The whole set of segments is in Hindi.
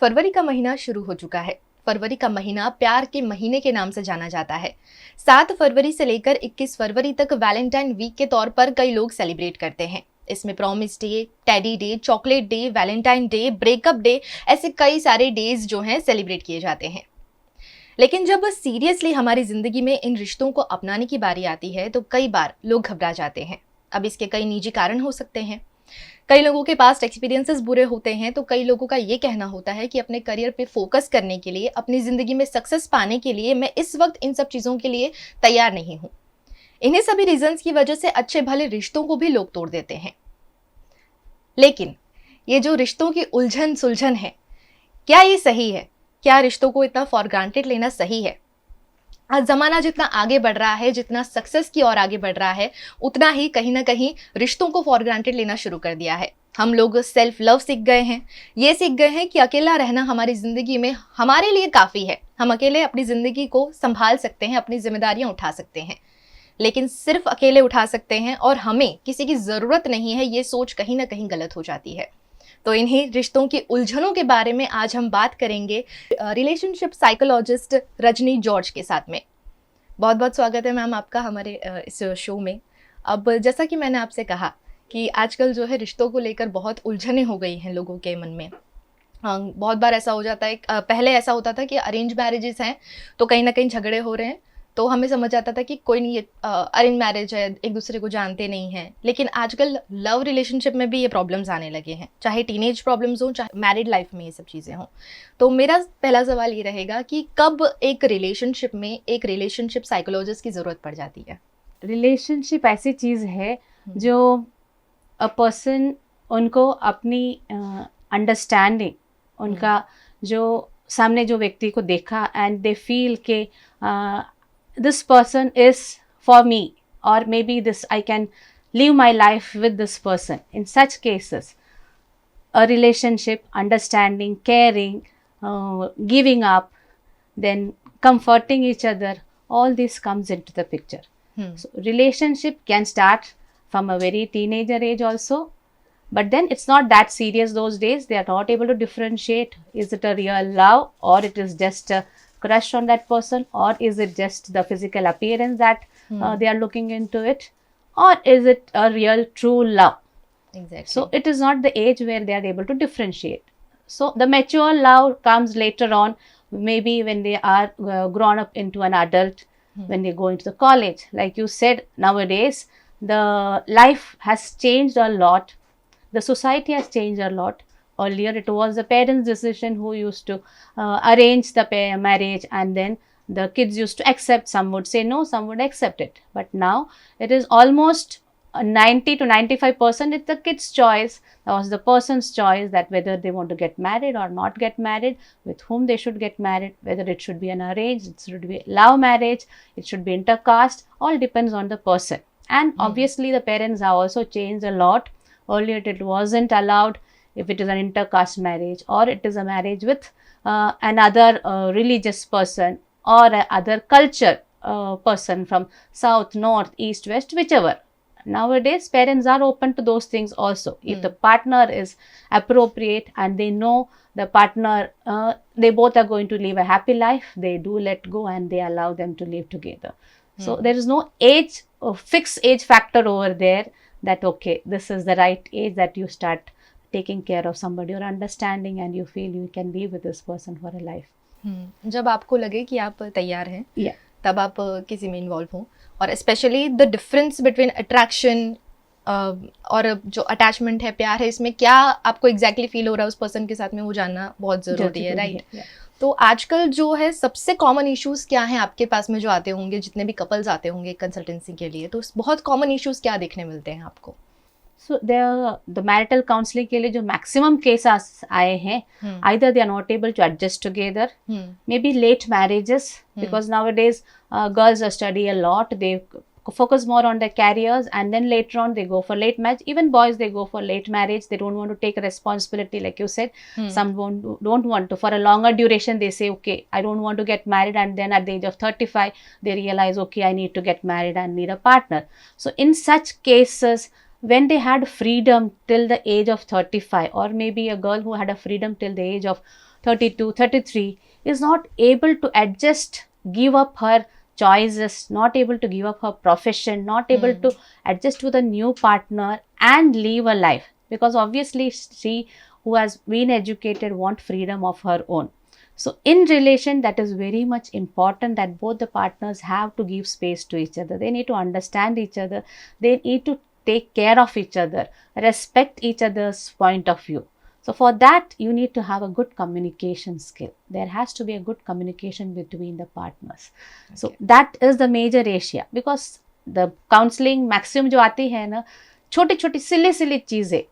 फरवरी का महीना शुरू हो चुका है। फरवरी का महीना प्यार के महीने के नाम से जाना जाता है। 7 फरवरी से लेकर 21 फरवरी तक वैलेंटाइन वीक के तौर पर कई लोग सेलिब्रेट करते हैं। इसमें promise day, teddy day, chocolate day, Valentine day, breakup day, ऐसे कई सारे डेज जो हैं सेलिब्रेट किए जाते हैं। लेकिन जब सीरियसली हमारी जिंदगी में इन रिश्तों को अपनाने की बारी आती है तो कई बार लोग घबरा जाते हैं। अब इसके कई निजी कारण हो सकते हैं। कई लोगों के पास एक्सपीरियंसेस बुरे होते हैं, तो कई लोगों का ये कहना होता है कि अपने करियर पे फोकस करने के लिए, अपनी जिंदगी में सक्सेस पाने के लिए मैं इस वक्त इन सब चीज़ों के लिए तैयार नहीं हूँ। इन्हीं सभी रीजंस की वजह से अच्छे भले रिश्तों को भी लोग तोड़ देते हैं। लेकिन ये जो रिश्तों की उलझन सुलझन है, क्या ये सही है? क्या रिश्तों को इतना फॉर ग्रांटेड लेना सही है? आज ज़माना जितना आगे बढ़ रहा है, जितना सक्सेस की ओर आगे बढ़ रहा है, उतना ही कहीं ना कहीं रिश्तों को फॉर ग्रांटेड लेना शुरू कर दिया है। हम लोग सेल्फ लव सीख गए हैं। ये सीख गए हैं कि अकेला रहना हमारी ज़िंदगी में हमारे लिए काफ़ी है। हम अकेले अपनी ज़िंदगी को संभाल सकते हैं, अपनी जिम्मेदारियां उठा सकते हैं। लेकिन सिर्फ अकेले उठा सकते हैं और हमें किसी की ज़रूरत नहीं है, ये सोच कहीं ना कहीं गलत हो जाती है। तो इन्हीं रिश्तों की उलझनों के बारे में आज हम बात करेंगे रिलेशनशिप साइकोलॉजिस्ट रजनी जॉर्ज के साथ में। बहुत बहुत स्वागत है मैम आपका हमारे इस शो में। अब जैसा कि मैंने आपसे कहा कि आजकल जो है रिश्तों को लेकर बहुत उलझनें हो गई हैं लोगों के मन में। बहुत बार ऐसा हो जाता है, पहले ऐसा होता था कि अरेंज मैरिजेस हैं तो कहीं ना कहीं झगड़े हो रहे हैं, तो हमें समझ आता था कि कोई नहीं, ये अरेंज मैरिज है, एक दूसरे को जानते नहीं हैं। लेकिन आजकल लव रिलेशनशिप में भी ये प्रॉब्लम्स आने लगे हैं, चाहे टीनेज प्रॉब्लम्स हों, चाहे मैरिड लाइफ में ये सब चीज़ें हों। तो मेरा पहला सवाल ये रहेगा कि कब एक रिलेशनशिप में एक रिलेशनशिप साइकोलॉजिस्ट की ज़रूरत पड़ जाती है? रिलेशनशिप ऐसी चीज़ है जो अ पर्सन उनको अपनी अंडरस्टैंडिंग, उनका जो सामने जो व्यक्ति को देखा एंड दे फील के this person is for me, or maybe this I can live my life with this person. In such cases, a relationship, understanding, caring, giving up, then comforting each other, all this comes into the picture. So relationship can start from a very teenager age also, but then it's not that serious those days. They are not able to differentiate, is it a real love or it is just a crush on that person, or is it just the physical appearance that they are looking into it, or is it a real true love? Exactly. So it is not the age where they are able to differentiate. So the mature love comes later on, maybe when they are grown up into an adult, when they go into the college. Like you said, nowadays the life has changed a lot, the society has changed a lot. Earlier it was the parents' decision who used to arrange the marriage, and then the kids used to accept. Some would say no, some would accept it. But now it is almost 90 to 95% it's the kid's choice. That was the person's choice, that whether they want to get married or not get married, with whom they should get married, whether it should be an arranged, it should be love marriage, it should be intercaste, all depends on the person. And obviously the parents have also changed a lot. Earlier it wasn't allowed if it is an intercaste marriage, or it is a marriage with another religious person or other culture person from south, north, east, west, whichever. Nowadays parents are open to those things also. If the partner is appropriate and they know the partner, they both are going to live a happy life, they do let go and they allow them to live together. So there is no age, fixed age factor over there, that okay, this is the right age that you start taking care of somebody or understanding and you feel you can be with this person for a life. जब आपको लगे कि आप तैयार हैं, Yeah. तब आप किसी में इन्वॉल्व हों, और specially the difference between attraction और जो अटैचमेंट है, प्यार है, इसमें क्या आपको एग्जैक्टली फील हो रहा है उस पर्सन के साथ में, वो जानना बहुत ज़रूरी है, राइट? तो आजकल जो है सबसे कॉमन इश्यूज क्या हैं आपके पास में जो आते होंगे, जितने भी कपल्स आते होंगे कंसल्टेंसी के लिए, तो बहुत कॉमन इश्यूज क्या देखने मिलते हैं आपको? So the marital counseling के लिए जो maximum cases आए हैं, either they are not able to adjust together, maybe late marriages, because nowadays girls study a lot, they focus more on their careers, and then later on they go for late marriage. Even boys, they go for late marriage, they don't want to take a responsibility, like you said. Some don't want to, for a longer duration they say okay, I don't want to get married, and then at the age of 35 they realize okay, I need to get married and need a partner. So in such cases when they had freedom till the age of 35, or maybe a girl who had a freedom till the age of 32, 33, is not able to adjust, give up her choices, not able to give up her profession, not able to adjust with a new partner and live a life, because obviously she who has been educated want freedom of her own. So in relation, that is very much important that both the partners have to give space to each other. They need to understand each other. They need to take care of each other, respect each other's point of view. So for that, you need to have a good communication skill. There has to be a good communication between the partners. So that is the major area, because the counseling maximum जो आती है ना, छोटी छोटी silly चीजें,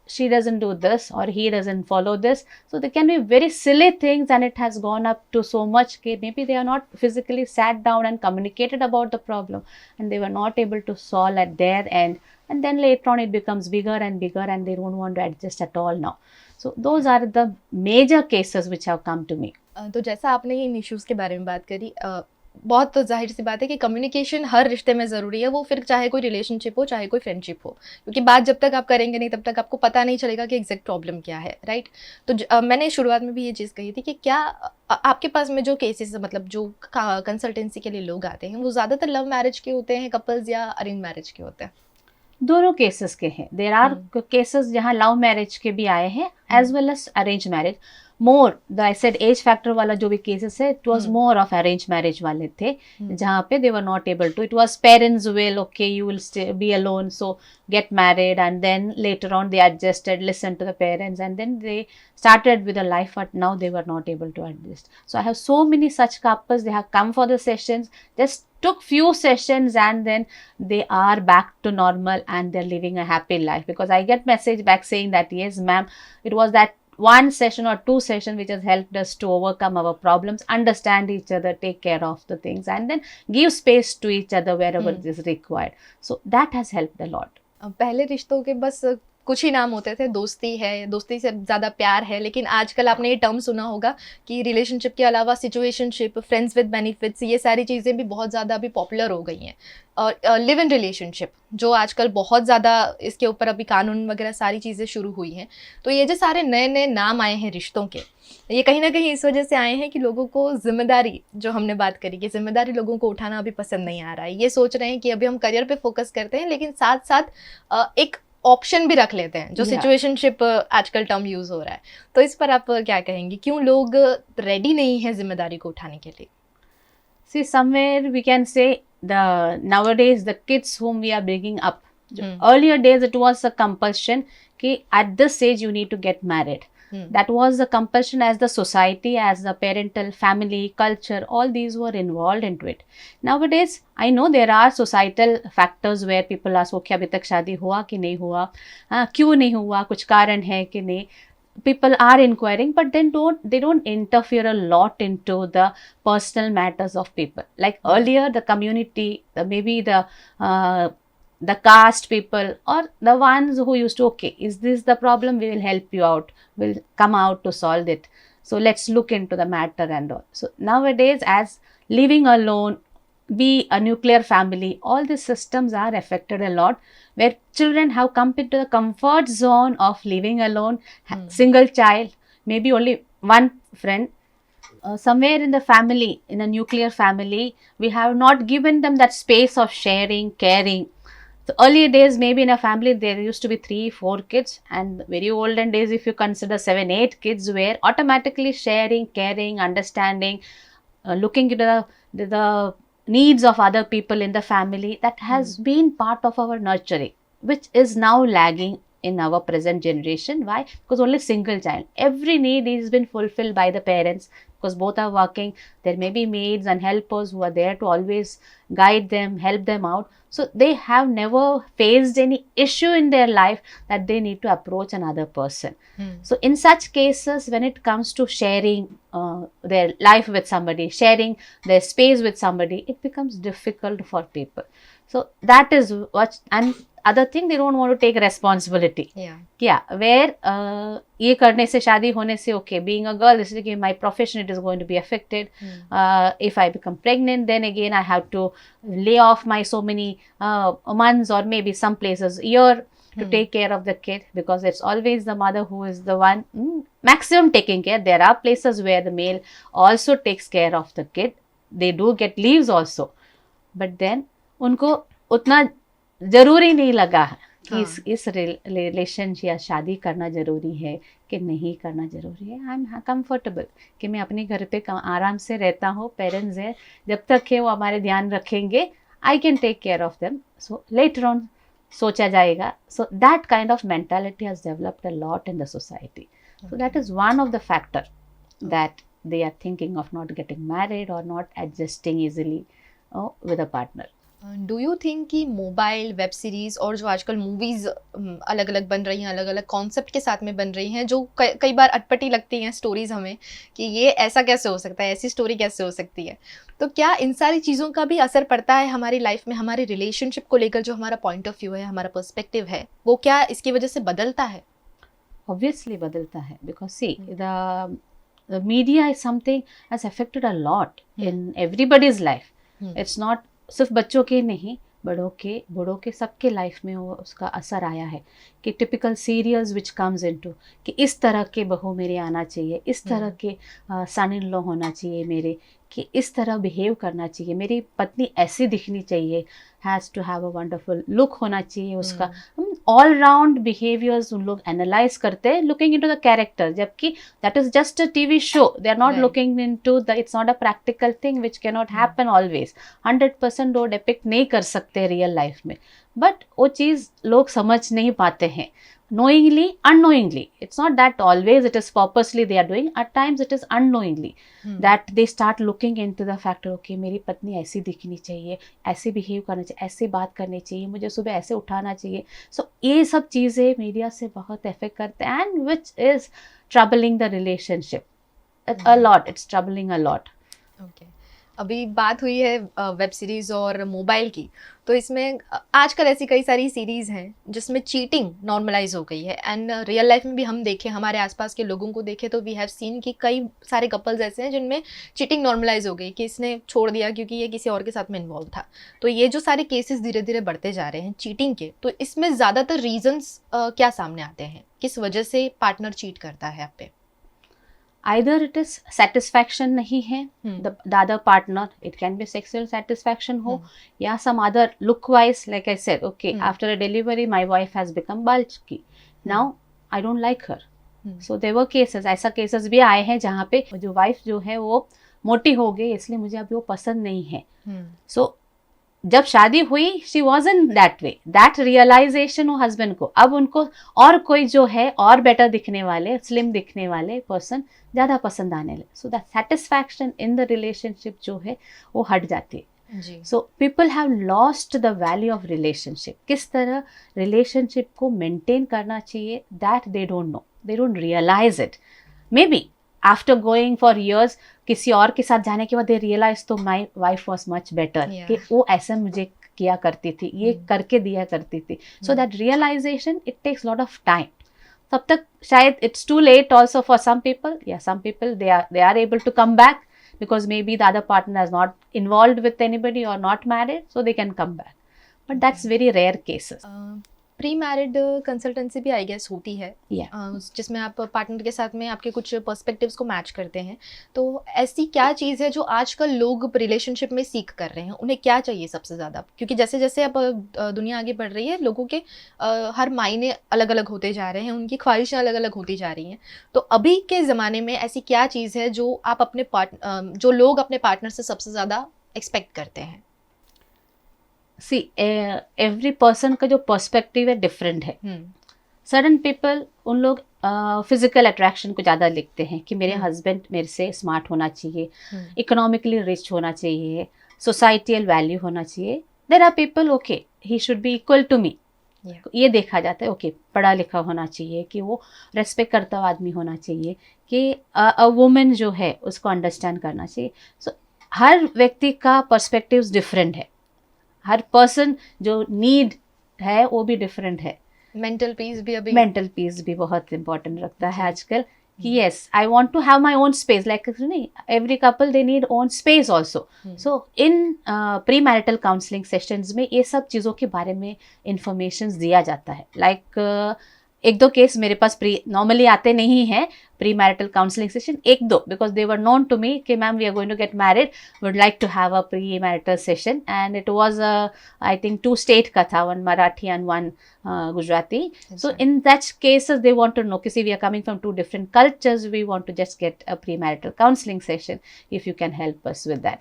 she doesn't do this or he doesn't follow this. So there can be very silly things, and it has gone up to so much that maybe they are not physically sat down and communicated about the problem, and they were not able to solve at their end. And then later on it becomes bigger and bigger, and they don't want to adjust at all now. So those are the major cases which have come to me. तो जैसा आपने इन इश्यूज़ के बारे में बात करी, बहुत तो जाहिर सी बात है कि कम्युनिकेशन हर रिश्ते में ज़रूरी है, वो फिर चाहे कोई रिलेशनशिप हो, चाहे कोई फ्रेंडशिप हो, क्योंकि बात जब तक आप करेंगे नहीं तब तक आपको पता नहीं चलेगा कि एग्जैक्ट प्रॉब्लम क्या है, राइट? तो मैंने शुरुआत में भी ये चीज़ कही थी कि क्या आपके पास में जो केसेस, मतलब जो कंसल्टेंसी के लिए लोग आते हैं, वो ज़्यादातर लव मैरिज के होते हैं कपल्स या अरेंज मैरिज के होते हैं? दोनों केसेस के हैं. देर आर केसेस जहाँ लव मैरिज के भी आए हैं as well as arrange marriage. More the I said age factor वाला जो भी केसेस है, it was more of arrange marriage वाले थे, जहाँ पे they were not able to, it was parents will, okay you will be alone, so get married, and then later on they adjusted, listened to the parents, and then they started with a life, but now they were not able to adjust. So I have so many such couples, they have come for the sessions, just took few sessions, and then they are back to normal and they're living a happy life. Because I get message back saying that yes ma'am, it was that one session or two sessions which has helped us to overcome our problems, understand each other, take care of the things, and then give space to each other wherever it is required. So that has helped a lot. पहले रिश्तों के बस कुछ ही नाम होते थे, दोस्ती है, दोस्ती से ज़्यादा प्यार है, लेकिन आजकल आपने ये टर्म सुना होगा कि रिलेशनशिप के अलावा सिचुएशनशिप, फ्रेंड्स विद बेनिफिट्स, ये सारी चीज़ें भी बहुत ज़्यादा अभी पॉपुलर हो गई हैं. और लिव इन रिलेशनशिप जो आजकल बहुत ज़्यादा, इसके ऊपर अभी कानून वगैरह सारी चीज़ें शुरू हुई हैं. तो ये जो सारे नए नए नाम आए हैं रिश्तों के, ये कहीं ना कहीं इस वजह से आए हैं कि लोगों को जिम्मेदारी, जो हमने बात करी कि जिम्मेदारी लोगों को उठाना अभी पसंद नहीं आ रहा है. ये सोच रहे हैं कि अभी हम करियर पे फोकस करते हैं, लेकिन साथ साथ एक ऑप्शन भी रख लेते हैं, जो सिचुएशनशिप आजकल टर्म यूज हो रहा है. तो इस पर आप क्या कहेंगे, क्यों लोग रेडी नहीं है जिम्मेदारी को उठाने के लिए? See, somewhere we can say nowadays the kids whom we are bringing up, earlier days it was a compulsion कि at this age you need to get married. That was the compulsion, as the society, as the parental family culture, all these were involved into it. Nowadays I know there are societal factors where people ask, okay अभी तक शादी हुआ कि नहीं हुआ, क्यों नहीं हुआ, कुछ कारण है कि नहीं. People are inquiring, but then they don't interfere a lot into the personal matters of people. Like earlier, the community, maybe the caste people, or the ones who used to, okay, is this the problem? We will help you out. We'll come out to solve it. So let's look into the matter and all. So nowadays, as living alone, be a nuclear family, all these systems are affected a lot, where children have come into the comfort zone of living alone, single child, maybe only one friend. Somewhere in the family, in a nuclear family, we have not given them that space of sharing, caring. So earlier days, maybe in a family there used to be 3-4 kids, and very olden days, if you consider 7-8 kids, were automatically sharing, caring, understanding, looking into the needs of other people in the family. That has been part of our nurturing, which is now lagging in our present generation. Why? Because only single child. Every need is been fulfilled by the parents, because both are working. There may be maids and helpers who are there to always guide them, help them out. So they have never faced any issue in their life that they need to approach another person. So in such cases, when it comes to sharing their life with somebody, sharing their space with somebody, it becomes difficult for people. So that is what, and other thing, they don't want to take responsibility. Where ये करने से, शादी होने से, okay, being a girl, this is my profession, it is going to be affected. If I become pregnant, then again I have to lay off my so many months, or maybe some places year. to take care of the kid, because it's always the mother who is the one maximum taking care. There are places where the male also takes care of the kid. They do get leaves also, but then उनको उतना जरूरी नहीं लगा कि इस रिलेशन या शादी करना जरूरी है कि नहीं करना जरूरी है. आई एम कंफर्टेबल कि मैं अपने घर पे आराम से रहता हूँ, पेरेंट्स हैं, जब तक है वो हमारे ध्यान रखेंगे, I can take care of them. So later on सोचा जाएगा. So that kind of mentality has developed a lot in the society. So that is one of the factor that they are thinking of not getting married or not adjusting easily with a partner. Do you think कि मोबाइल वेब सीरीज और जो आजकल मूवीज अलग अलग बन रही हैं, अलग अलग कॉन्सेप्ट के साथ में बन रही हैं, जो कई बार अटपटी लगती हैं स्टोरीज हमें कि ये ऐसा कैसे हो सकता है, ऐसी स्टोरी कैसे हो सकती है, तो क्या इन सारी चीज़ों का भी असर पड़ता है हमारी लाइफ में, हमारे रिलेशनशिप को लेकर जो हमारा पॉइंट ऑफ व्यू है, हमारा पर्सपेक्टिव है, वो क्या इसकी वजह से बदलता है? Obviously badalta hai, because see the media is something has affected a lot in everybody's life. It's not सिर्फ बच्चों के नहीं, बड़ों के सबके लाइफ में वो उसका असर आया है कि typical serials which comes into कि इस तरह के बहू मेरे आना चाहिए, इस तरह के सन इन लॉ होना चाहिए मेरे, कि इस तरह बिहेव करना चाहिए, मेरी पत्नी ऐसी दिखनी चाहिए, has to have a wonderful look होना चाहिए उसका. ऑल राउंड बिहेवियर्स उन लोग एनालाइज करते हैं, लुकिंग इनटू द कैरेक्टर, जबकि that is just a TV show. They are not looking into the, it's not a practical thing which can not happen always. 100% वो डिपिक्ट नहीं कर सकते रियल लाइफ में, बट वो चीज़ लोग समझ नहीं पाते हैं. knowingly, unknowingly, it's not that always it is purposely they are doing, at times it is unknowingly that they start looking into the factor, okay मेरी पत्नी ऐसी दिखनी चाहिए, ऐसे बिहेव करना चाहिए, ऐसे बात करनी चाहिए, मुझे सुबह ऐसे उठाना चाहिए. सो ये सब चीज़ें मीडिया से बहुत इफेक्ट करते हैं, and which is troubling the relationship a lot. It's troubling a lot. Okay. अभी बात हुई है वेब सीरीज़ और मोबाइल की, तो इसमें आजकल ऐसी कई सारी सीरीज़ हैं जिसमें चीटिंग नॉर्मलाइज हो गई है. एंड रियल लाइफ में भी हम देखें, हमारे आसपास के लोगों को देखें, तो वी हैव सीन कि कई सारे कपल्स ऐसे हैं जिनमें चीटिंग नॉर्मलाइज हो गई कि इसने छोड़ दिया क्योंकि ये किसी और के साथ में इन्वॉल्व था. तो ये जो सारे केसेस धीरे धीरे बढ़ते जा रहे हैं चीटिंग के, तो इसमें ज़्यादातर रीजंस क्या सामने आते हैं, किस वजह से पार्टनर चीट करता है आप पे? Either it is satisfaction नहीं है, the other partner, it can be sexual satisfaction हो, या some other look wise, like I said, okay, after a delivery my wife has become bulky, now I don't like her. So there were cases, ऐसा cases भी आए हैं जहाँ पे जो wife जो है वो मोटी हो गई, इसलिए मुझे अभी वो पसंद नहीं है. So जब शादी हुई she wasn't that way, that realisation हो हस्बैंड को, अब उनको और कोई जो है और बेटर दिखने वाले, स्लिम दिखने वाले पर्सन ज़्यादा पसंद आने लगे. So that satisfaction in the relationship जो है वो हट जाती है. So people have lost the value of relationship. किस तरह रिलेशनशिप को मेंटेन करना चाहिए, that they don't know, they don't realise it. Maybe after going for years किसी और के साथ जाने के बाद दे रियलाइज तो my wife was much better, कि वो ऐसा मुझे किया करती थी, ये करके दिया करती थी. So that realization it takes lot of time. तब तक शायद it's too late also for some people, या some people they are able to come back because maybe the other partner is not involved with anybody or not married, so they can come back, but that's very rare cases. Pre married consultancy भी आई गेस होती है, जिसमें आप पार्टनर के साथ में आपके कुछ पर्सपेक्टिव्स को मैच करते हैं. तो ऐसी क्या चीज़ है जो आजकल लोग रिलेशनशिप में सीख कर रहे हैं, उन्हें क्या चाहिए सबसे ज़्यादा? क्योंकि जैसे जैसे अब दुनिया आगे बढ़ रही है, लोगों के हर मायने अलग अलग होते जा रहे हैं, उनकी ख्वाहिशें अलग अलग होती जा रही हैं. तो अभी के ज़माने में ऐसी क्या चीज़ है जो आप अपने जो लोग अपने पार्टनर से सबसे ज़्यादा एक्सपेक्ट करते हैं? See, every person का जो पर्सपेक्टिव है डिफरेंट है. सर्टन पीपल उन लोग फिजिकल अट्रैक्शन को ज़्यादा लिखते हैं कि मेरे हस्बैंड मेरे से स्मार्ट होना चाहिए, इकोनॉमिकली रिच होना चाहिए, सोसाइटियल वैल्यू होना चाहिए. There are people okay he should be equal to me, ये देखा जाता है. ओके पढ़ा लिखा होना चाहिए, कि वो रेस्पेक्ट करता हुआ आदमी होना चाहिए, कि अ वुमेन जो है उसको अंडरस्टैंड करना चाहिए. सो हर व्यक्ति का पर्सपेक्टिव्स डिफरेंट है, हर पर्सन जो नीड है वो भी डिफरेंट है. मेंटल पीस भी बहुत इम्पोर्टेंट रखता है आजकल, कि yes, I want to have my own space. Like every couple they need own space also. So in premarital counseling sessions में ये सब चीज़ों के बारे में information दिया जाता है. Like एक दो केस मेरे पास नॉर्मली आते नहीं हैं प्री मैरिटल काउंसलिंग सेशन, एक दो, because they were known to me कि ma'am we are going to get married, would like to have a pre marital session, and it was I think 2 state का था, 1 Marathi and 1 Gujarati. So in that cases they want to know किसी we are coming from 2 different cultures, we want to just get a pre marital counselling session if you can help us with that.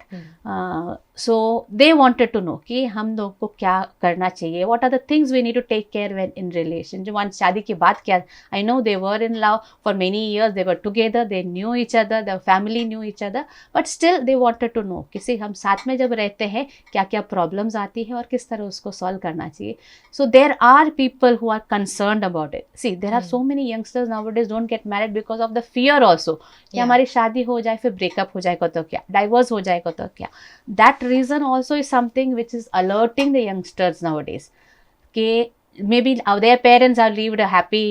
So they wanted to know कि हम लोग को क्या करना चाहिए, what are the things we need to take care when in relation. जो वन शादी के बाद क्या, I know they were in love for many years, they were together, they knew each other, their family knew each other, but still they wanted to know किसी हम साथ में जब रहते हैं क्या क्या problems आती है और किस तरह उसको solve करना चाहिए. So there are people who are concerned about it. See, there are so many youngsters nowadays don't get married because of the fear also कि हमारी शादी हो जाए फिर breakup हो जाएगा तो क्या, divorce हो जाएगा तो क्या. That reason also is something which is alerting the youngsters nowadays कि maybe their parents have lived a happy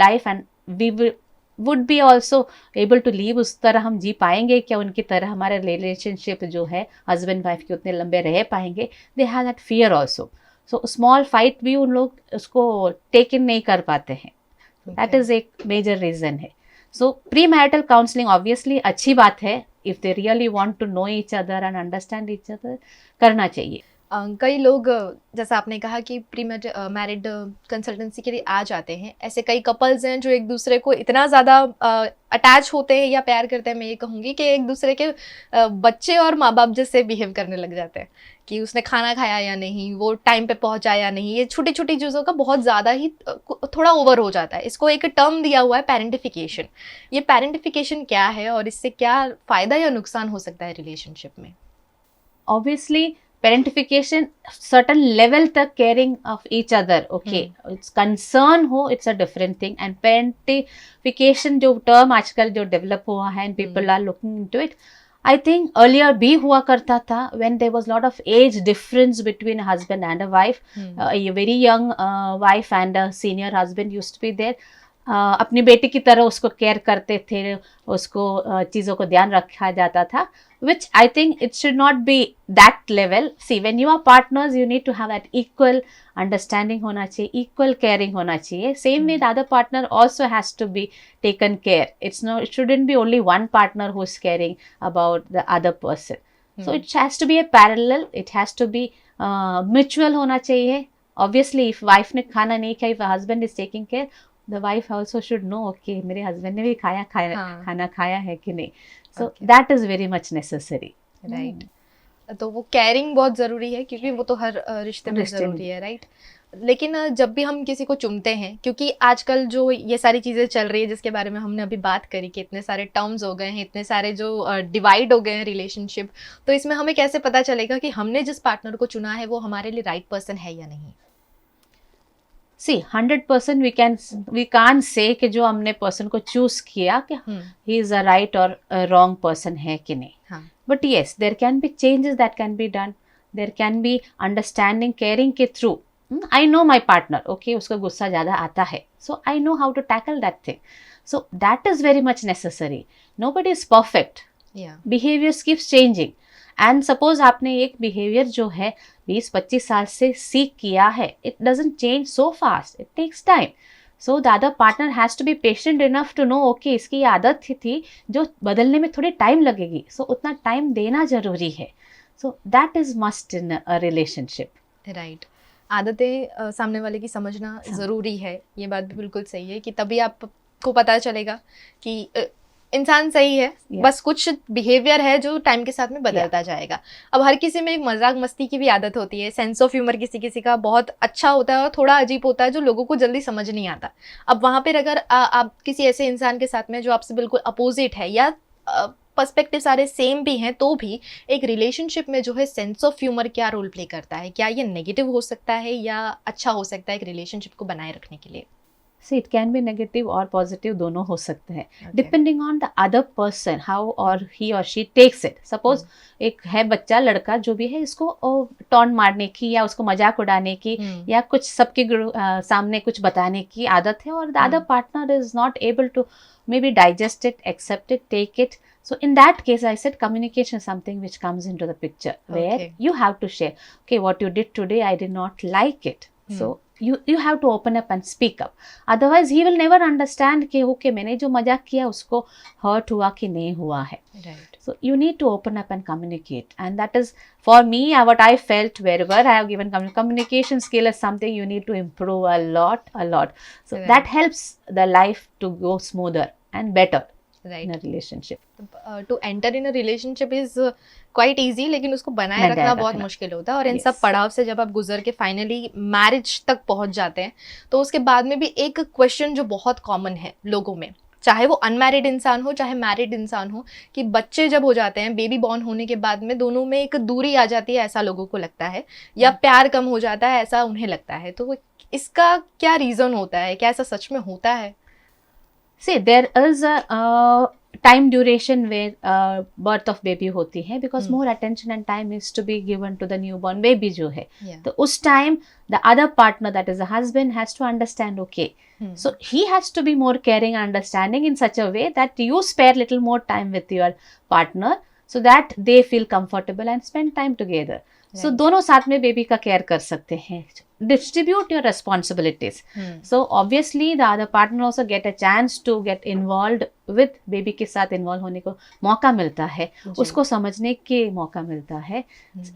life and we would be also able to live, उस तरह हम जी पाएंगे क्या उनकी तरह, हमारे रिलेशनशिप जो है हस्बैंड वाइफ के उतने लंबे रह पाएंगे. They have that fear also. So small fight भी उन लोग उसको टेक इन नहीं कर पाते हैं. दैट इज एक मेजर रीजन है. So pre marital counselling obviously अच्छी बात है, if they really want to know each other and understand each other, करना चाहिए. कई लोग जैसा आपने कहा कि प्री मैरिड कंसल्टेंसी के लिए आ जाते हैं, ऐसे कई कपल्स हैं जो एक दूसरे को इतना ज़्यादा अटैच होते हैं या प्यार करते हैं, मैं ये कहूँगी कि एक दूसरे के बच्चे और माँ बाप जैसे बिहेव करने लग जाते हैं कि उसने खाना खाया या नहीं, वो टाइम पे पहुँचा या नहीं. ये छोटी छोटी चीज़ों का बहुत ज़्यादा ही थोड़ा ओवर हो जाता है. इसको एक टर्म दिया हुआ है पेरेंटिफिकेशन. ये पेरेंटिफिकेशन क्या है और इससे क्या फ़ायदा या नुकसान हो सकता है रिलेशनशिप में? ऑब्वियसली पेरेंटिफिकेशन सर्टन लेवल तक caring of each other, okay, it's concern हो, it's a different thing. And parentification जो टर्म आजकल जो डेवलप हुआ है and people are looking into it, I think earlier भी हुआ करता था when there was lot of age difference between a husband and a wife. a very young wife and a senior husband used to be there. अपनी बेटी की तरह उसको केयर करते थे, उसको चीज़ों को ध्यान रखा जाता था, which I think it should not be that level. See, when you are partners, you need to have that equal understanding होना चाहिए, equal caring होना चाहिए. Same way, the other partner also has to be taken care. It shouldn't be only one partner who is caring about the other person. So it has to be a parallel. It has to be mutual होना चाहिए. Obviously, if wife ने खाना नहीं खाया, if husband is taking care, the wife also should know, okay, मेरे husband ने भी खाना खाया है कि नहीं. So that is very much necessary. Right. तो वो caring बहुत ज़रूरी है क्योंकि वो तो हर रिश्ते में ज़रूरी है, right? लेकिन जब भी हम किसी को चुनते हैं, क्योंकि आजकल जो ये सारी चीज़ें चल रही है जिसके बारे में हमने अभी बात करी कि इतने सारे टर्म्स हो गए हैं, इतने सारे जो डिवाइड हो गए हैं रिलेशनशिप, तो इसमें हमें कैसे पता चलेगा कि हमने जिस पार्टनर को चुना है वो हमारे लिए राइट पर्सन है या नहीं? See, 100% we can't say कि जो हमने पर्सन को चूज किया कि he is a right or a wrong person है कि नहीं. But yes, there can be changes that can be done. There can be understanding, caring के through. I know my partner, okay, उसको गुस्सा ज़्यादा आता है, so I know how to tackle that thing. So that is very much necessary. Nobody is perfect. Yeah. Behaviors keeps changing. And suppose आपने एक बिहेवियर जो है 20-25 साल से सीख किया है, it doesn't change so fast, it takes time. So the other partner has to be patient enough to know, okay, इसकी ये आदत थी जो बदलने में थोड़ी टाइम लगेगी, सो उतना टाइम देना जरूरी है. So that is must in a relationship. Right. आदतें सामने वाले की समझना ज़रूरी है, ये बात भी बिल्कुल सही है कि तभी आपको पता चलेगा कि इंसान सही है. बस कुछ बिहेवियर है जो टाइम के साथ में बदलता जाएगा. अब हर किसी में एक मजाक मस्ती की भी आदत होती है, सेंस ऑफ ह्यूमर किसी किसी का बहुत अच्छा होता है और थोड़ा अजीब होता है जो लोगों को जल्दी समझ नहीं आता. अब वहाँ पर अगर आप किसी ऐसे इंसान के साथ में जो आपसे बिल्कुल अपोजिट है या पर्सपेक्टिव सारे सेम भी हैं, तो भी एक रिलेशनशिप में जो है सेंस ऑफ ह्यूमर क्या रोल प्ले करता है? क्या ये नेगेटिव हो सकता है या अच्छा हो सकता है एक रिलेशनशिप को बनाए रखने के लिए? See, it can be negative or positive, दोनों हो सकते हैं, Okay. depending on the other person, how or he or she takes it. Suppose एक है बच्चा, लड़का जो भी है, इसको टॉन्ट मारने की या उसको मजाक उड़ाने की या कुछ सबके सामने कुछ बताने की आदत है, और the other partner is not able to maybe digest it, accept it, take it. So in that case, I said communication is something which comes into the picture, where Okay. you have to share, okay, what you did today, I did not like it. So you have to open up and speak up. Otherwise he will never understand कि okay, मैंने जो मजाक किया उसको hurt हुआ कि नहीं हुआ है. Right. So you need to open up and communicate, and that is for me what I felt wherever I have given communication skill is something you need to improve a lot. So Right. that helps the life to go smoother and better Right. in a relationship. To enter in a relationship is quite easy, लेकिन उसको बनाए बनाए रखना बहुत रखना। मुश्किल होता है। और इन Yes. सब पड़ाव से जब आप गुजर के फाइनली मैरिज तक पहुंच जाते हैं, तो उसके बाद में भी एक क्वेश्चन जो बहुत कॉमन है लोगों में, चाहे वो अनमैरिड इंसान हो चाहे मैरिड इंसान हो, कि बच्चे जब हो जाते हैं, बेबी बॉर्न होने के बाद में दोनों में एक दूरी आ जाती है, ऐसा लोगों को लगता है, या प्यार कम हो जाता है, ऐसा उन्हें लगता है। तो इसका क्या रीज़न होता है? क्या ऐसा सच में होता है? See, there is a time duration where birth of baby होती है, because more attention and time is to be given to the newborn baby जो है. Yeah. तो उस time the other partner, that is the husband, has to understand, okay, so he has to be more caring and understanding in such a way that you spare little more time with your partner so that they feel comfortable and spend time together. So Right. दोनों साथ में बेबी का केयर कर सकते हैं. Distribute your responsibilities. So obviously the other partner also get a chance to get involved with baby के साथ involve होने को मौका मिलता है, उसको समझने के मौका मिलता है,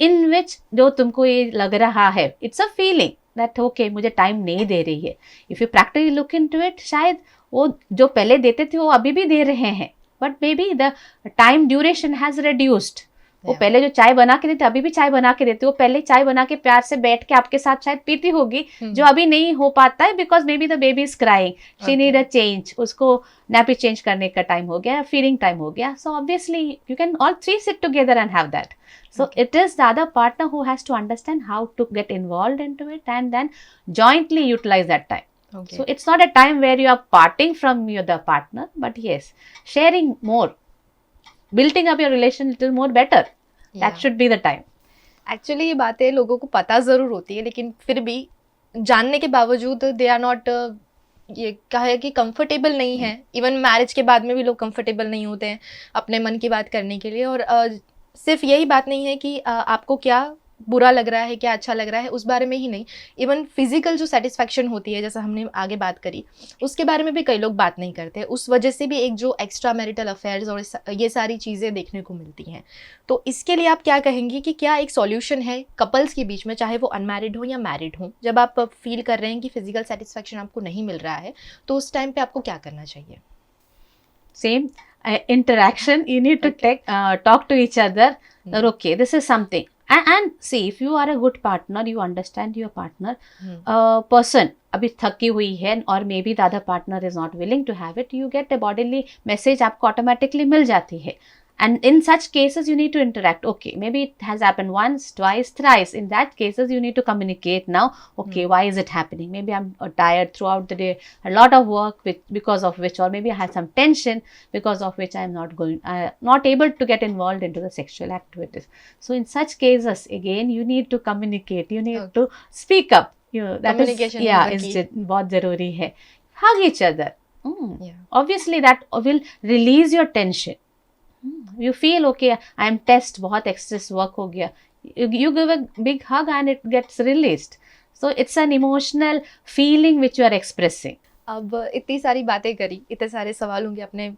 in which जो तुमको ये लग रहा है, it's a feeling that okay, मुझे टाइम नहीं दे रही है. If you practically look into it, शायद वो जो पहले देते थे वो अभी भी दे रहे हैं, but maybe the time duration has reduced. वो पहले जो चाय बना के देते, अभी भी चाय बना के देते, वो पहले चाय बना के प्यार से बैठ के आपके साथ शायद पीती होगी, जो अभी नहीं हो पाता है, because may be the baby is crying, she need a change, उसको नैपी चेंज करने का टाइम हो गया, फीडिंग टाइम हो गया. So obviously you can all three sit together and have that. So it is the other partner who has to understand how to get involved into it and then jointly utilize that time. Okay. So it's not a time where you are parting from your the partner, but yes, sharing more, building up your relation little more better. That should be the time. Actually ये बातें लोगों को पता ज़रूर होती है, लेकिन फिर भी जानने के बावजूद दे आर नॉट, ये कहा है कि कंफर्टेबल नहीं है. इवन मैरिज के बाद में भी लोग कंफर्टेबल नहीं होते हैं अपने मन की बात करने के लिए. और सिर्फ यही बात नहीं है कि आपको क्या बुरा लग रहा है, क्या अच्छा लग रहा है, उस बारे में ही नहीं, इवन फिजिकल जो सेटिस्फैक्शन होती है, जैसा हमने आगे बात करी, उसके बारे में भी कई लोग बात नहीं करते. उस वजह से भी एक जो एक्स्ट्रा मैरिटल अफेयर्स और ये सारी चीज़ें देखने को मिलती हैं. तो इसके लिए आप क्या कहेंगी कि क्या एक सॉल्यूशन है कपल्स के बीच में, चाहे वो अनमैरिड हो या मैरिड हो, जब आप फील कर रहे हैं कि फिजिकल सेटिस्फैक्शन आपको नहीं मिल रहा है, तो उस टाइम पे आपको क्या करना चाहिए? Same interaction, you need to talk to each other, that okay, this is something. And see, if you are a good partner, you understand your partner, person अभी थकी हुई है और maybe the other partner is not willing to have it, you get a bodily message, आपको ऑटोमेटिकली मिल जाती है. And in such cases, you need to interact. Okay, maybe it has happened once, twice, thrice. In that cases, you need to communicate now. Okay, why is it happening? Maybe I'm tired throughout the day, a lot of work, because of which, or maybe I had some tension because of which I'm not able to get involved into the sexual activities. So in such cases, again, you need to communicate. You need to speak up. That Communication is बहुत जरूरी है. Hug each other. Obviously, that will release your tension. You feel okay, I am test, बहुत excess work हो गया, you give a big hug and it gets released. So it's an emotional feeling which you are expressing. अब इतनी सारी बातें करी, इतने सारे सवालों के अपने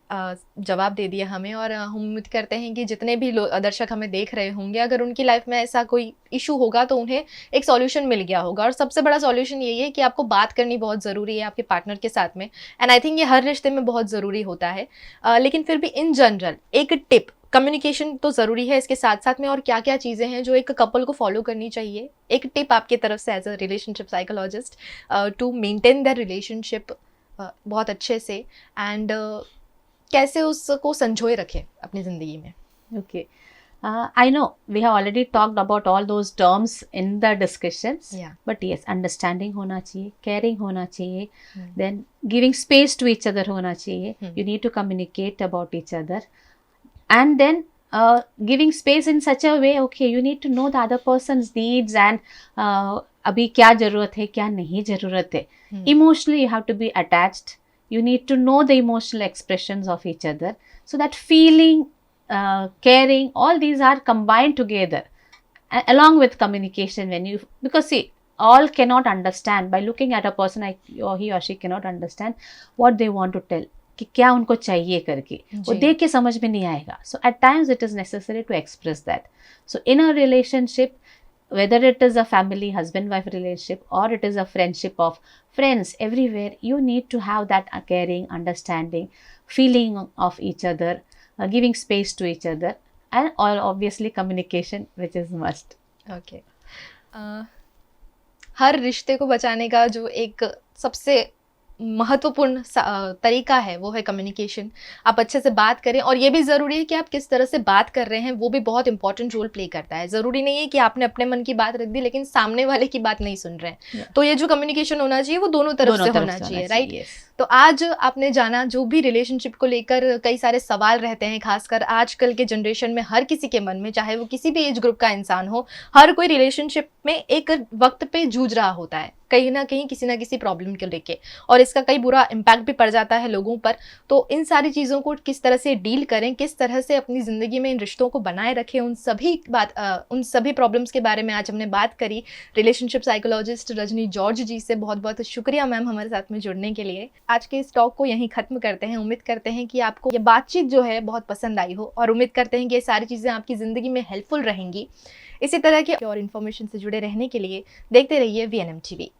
जवाब दे दिए हमें, और हम उम्मीद करते हैं कि जितने भी दर्शक हमें देख रहे होंगे, अगर उनकी लाइफ में ऐसा कोई इशू होगा तो उन्हें एक सॉल्यूशन मिल गया होगा. और सबसे बड़ा सॉल्यूशन यही है कि आपको बात करनी बहुत ज़रूरी है आपके पार्टनर के साथ में, एंड आई थिंक ये हर रिश्ते में बहुत ज़रूरी होता है. लेकिन फिर भी इन जनरल एक टिप, कम्युनिकेशन तो ज़रूरी है, इसके साथ साथ में और क्या क्या चीज़ें हैं जो एक कपल को फॉलो करनी चाहिए, एक टिप आपकी तरफ से as a relationship psychologist to maintain the relationship बहुत अच्छे से, एंड कैसे उसको संजोए रखें अपनी ज़िंदगी में? Okay. I know we have already talked about all those terms in the discussions. Yeah. But yes, understanding होना चाहिए, caring होना चाहिए, Hmm. then giving space to each other होना चाहिए. Hmm. You need to communicate about each other, and then giving space in such a way, okay, you need to know the other person's needs and अभी क्या ज़रूरत है, क्या नहीं ज़रूरत है. Hmm. Emotionally, you have to be attached. You need to know the emotional expressions of each other, so that feeling, caring, all these are combined together along with communication. When you, because see, all cannot understand by looking at a person, or he or she cannot understand what they want to tell, कि क्या उनको चाहिए करके, वो जी. देख के समझ में नहीं आएगा. So at times it is necessary to express that. So in a relationship, whether it is a family husband wife relationship or it is a friendship of friends, everywhere you need to have that caring, understanding, feeling of each other, giving space to each other, and all obviously communication, which is must. Okay. हर रिश्ते को बचाने का जो एक सबसे महत्वपूर्ण तरीका है वो है कम्युनिकेशन. आप अच्छे से बात करें, और ये भी ज़रूरी है कि आप किस तरह से बात कर रहे हैं, वो भी बहुत इंपॉर्टेंट रोल प्ले करता है. ज़रूरी नहीं है कि आपने अपने मन की बात रख दी लेकिन सामने वाले की बात नहीं सुन रहे हैं. Yeah. तो ये जो कम्युनिकेशन होना चाहिए वो दोनों तरफ से होना चाहिए, राइट? Yes. तो आज आपने जाना जो भी रिलेशनशिप को लेकर कई सारे सवाल रहते हैं, खासकर आजकल के जनरेशन में हर किसी के मन में, चाहे वो किसी भी एज ग्रुप का इंसान हो, हर कोई रिलेशनशिप में एक वक्त पे जूझ रहा होता है, कहीं ना कहीं किसी ना किसी प्रॉब्लम को लेके, और इसका कई बुरा इम्पैक्ट भी पड़ जाता है लोगों पर. तो इन सारी चीज़ों को किस तरह से डील करें, किस तरह से अपनी ज़िंदगी में इन रिश्तों को बनाए रखें, उन सभी प्रॉब्लम्स के बारे में आज हमने बात करी रिलेशनशिप साइकोलॉजिस्ट रजनी जॉर्ज जी से. बहुत बहुत शुक्रिया मैम हमारे साथ में जुड़ने के लिए. आज के इस टॉक को यहीं ख़त्म करते हैं. उम्मीद करते हैं कि आपको ये बातचीत जो है बहुत पसंद आई हो, और उम्मीद करते हैं कि ये सारी चीज़ें आपकी ज़िंदगी में हेल्पफुल रहेंगी. इसी तरह के और इन्फॉर्मेशन से जुड़े रहने के लिए देखते रहिए VNM TV.